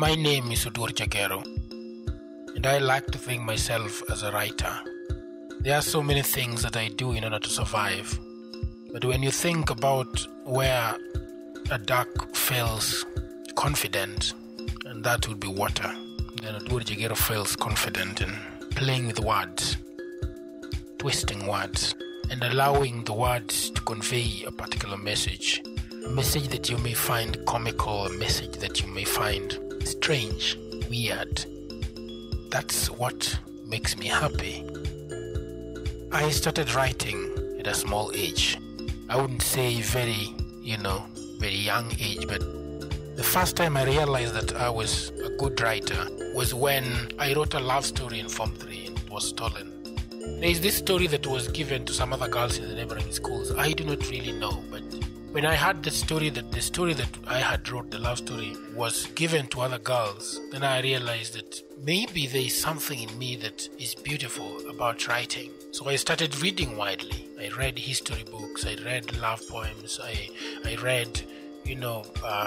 My name is Oduor Jagero, and I like to think myself as a writer. There are so many things that I do in order to survive. But when you think about where a duck feels confident, and that would be water, then Oduor Jagero feels confident in playing with words, twisting words, and allowing the words to convey a particular message. A message that you may find comical, a message that you may find strange, weird. That's what makes me happy. I started writing at a small age. I wouldn't say very young age, but the first time I realized that I was a good writer was when I wrote a love story in Form 3 and it was stolen. There is this story that was given to some other girls in the neighboring schools. I do not really know, but when I heard the story that I had wrote, the love story, was given to other girls, then I realized that maybe there is something in me that is beautiful about writing. So I started reading widely. I read history books, I read love poems, I read,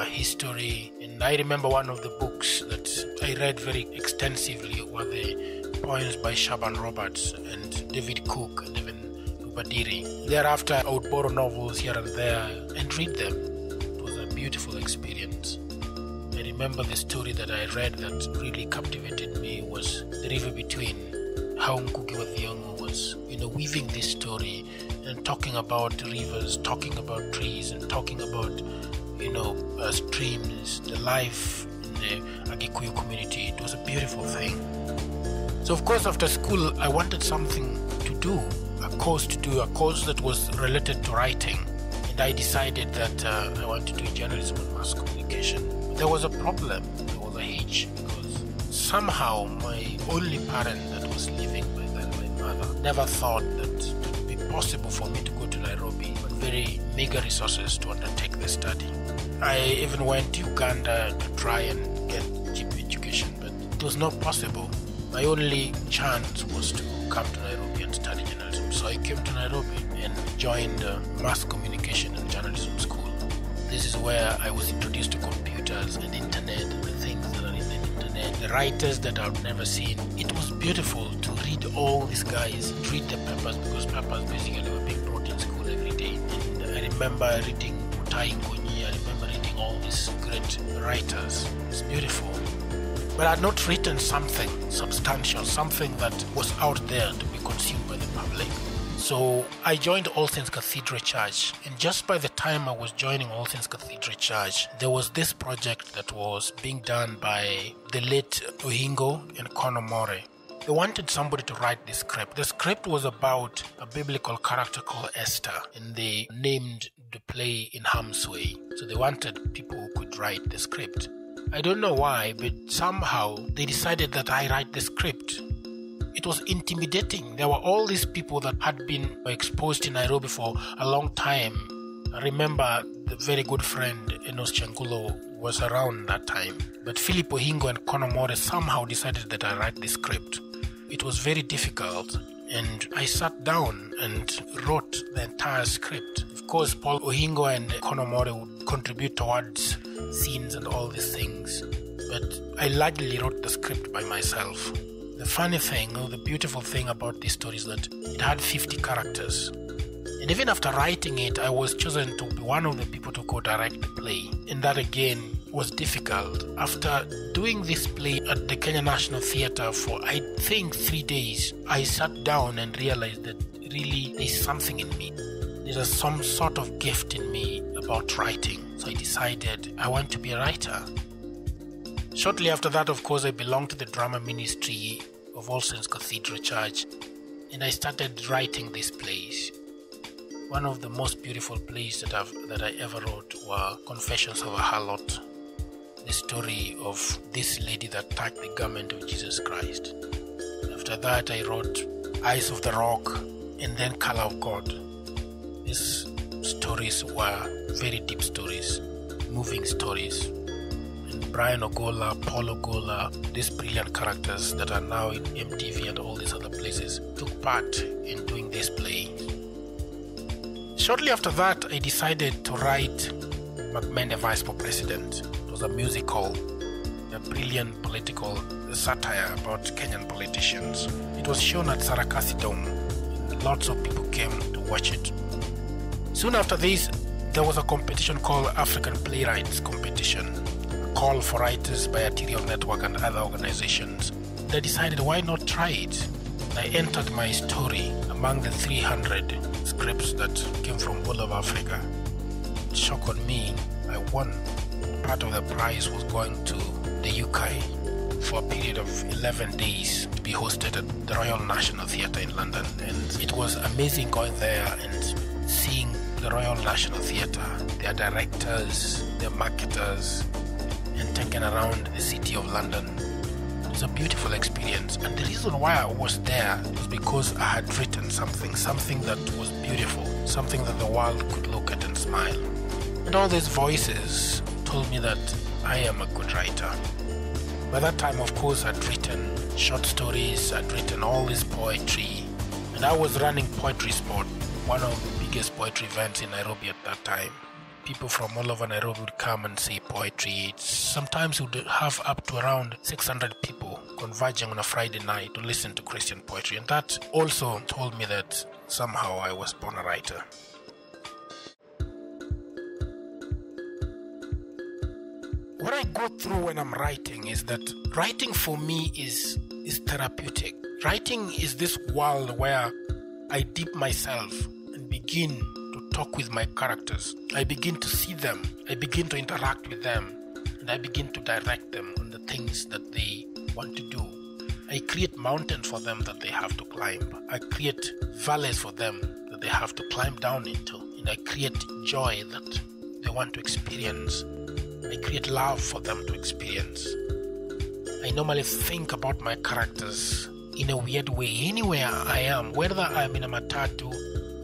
history. And I remember one of the books that I read very extensively were the poems by Shaban Roberts and David Cook and even Badiri. Thereafter, I would borrow novels here and there and read them. It was a beautiful experience. I remember the story that I read that really captivated me was The River Between, how Ngugi wa Thiong'o was, weaving this story and talking about rivers, talking about trees, and talking about, streams, the life in the Agikuyu community. It was a beautiful thing. So, of course, after school, I wanted something to do. A course that was related to writing, and I decided that I wanted to do journalism and mass communication. But there was a problem, there was a hitch, because somehow my only parent that was living by then, my mother, never thought that it would be possible for me to go to Nairobi with very meager resources to undertake the study. I even went to Uganda to try and get cheap education, but it was not possible. My only chance was to come to Nairobi and study journalism. So I came to Nairobi and joined mass communication and journalism school. This is where I was introduced to computers and internet and the things that are in the internet, the writers that I've never seen. It was beautiful to read all these guys, read the papers, because papers basically were being brought in school every day. And I remember reading Mutai Nkonyi, I remember reading all these great writers. It's beautiful. But I had not written something substantial, something that was out there to be consumed by the public. So I joined All Saints Cathedral Church, and just by the time I was joining All Saints Cathedral Church, there was this project that was being done by the late Ohingo and Konomore. They wanted somebody to write the script. The script was about a biblical character called Esther, and they named the play in harm's way. So they wanted people who could write the script. I don't know why, but somehow they decided that I write the script. It was intimidating. There were all these people that had been exposed in Nairobi for a long time. I remember the very good friend Enos Changulo was around that time. But Philip Ohingo and Konomore somehow decided that I write the script. It was very difficult, and I sat down and wrote the entire script. Of course, Paul Ohingo and Konomore would contribute towards scenes and all these things, but I largely wrote the script by myself. The funny thing, or the beautiful thing about this story is that it had 50 characters. And even after writing it, I was chosen to be one of the people to co-direct the play. And that again was difficult. After doing this play at the Kenya National Theatre for, I think, 3 days, I sat down and realized that really there's something in me. There's some sort of gift in me about writing. So I decided I want to be a writer. Shortly after that, of course, I belonged to the drama ministry of All Saints Cathedral Church, and I started writing these plays. One of the most beautiful plays that I ever wrote were Confessions of a Harlot, the story of this lady that touched the garment of Jesus Christ. After that, I wrote Eyes of the Rock and then Color of God. These stories were very deep stories, moving stories. And Brian Ogola, Paul Ogola, these brilliant characters that are now in MTV and all these other places, took part in doing this play. Shortly after that, I decided to write Makmende Vies for President. It was a musical. The brilliant political satire about Kenyan politicians. It was shown at Sarakasi Dome. Lots of people came to watch it. Soon after this, there was a competition called African Playwrights competition, a call for writers by Arterial Network and other organizations. They decided, why not try it? I entered my story among the 300 scripts that came from all over Africa. Shock on me, I won. Part of the prize was going to the UK for a period of 11 days to be hosted at the Royal National Theatre in London. And it was amazing going there and seeing the Royal National Theatre, their directors, their marketers, and taken around the city of London. It was a beautiful experience, and the reason why I was there was because I had written something that was beautiful, something that the world could look at and smile. And all these voices told me that I am a good writer. By that time, of course, I'd written short stories, I'd written all this poetry, and I was running Poetry Spot, one of the biggest poetry events in Nairobi at that time. People from all over Nairobi would come and say poetry. Sometimes we would have up to around 600 people converging on a Friday night to listen to Christian poetry. And that also told me that somehow I was born a writer. What I go through when I'm writing is that writing for me is therapeutic. Writing is this world where I dip myself and begin to talk with my characters. I begin to see them. I begin to interact with them. And I begin to direct them on the things that they want to do. I create mountains for them that they have to climb. I create valleys for them that they have to climb down into. And I create joy that they want to experience. I create love for them to experience. I normally think about my characters in a weird way. Anywhere I am, whether I'm in a matatu,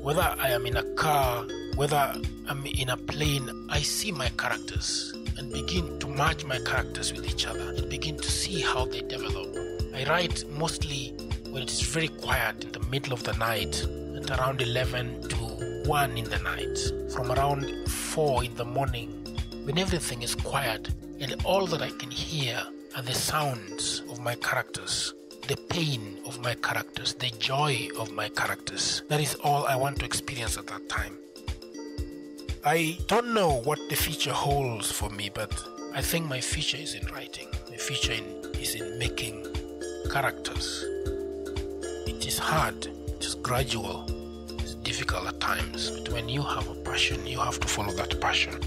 whether I am in a car, whether I'm in a plane, I see my characters and begin to merge my characters with each other and begin to see how they develop. I write mostly when it's very quiet in the middle of the night, at around 11 to 1 in the night, from around 4 in the morning, when everything is quiet and all that I can hear are the sounds of my characters, the pain of my characters, the joy of my characters. That is all I want to experience at that time. I don't know what the future holds for me, but I think my future is in writing. My future is in making characters. It is hard, it is gradual, it's difficult at times, but when you have a passion, you have to follow that passion.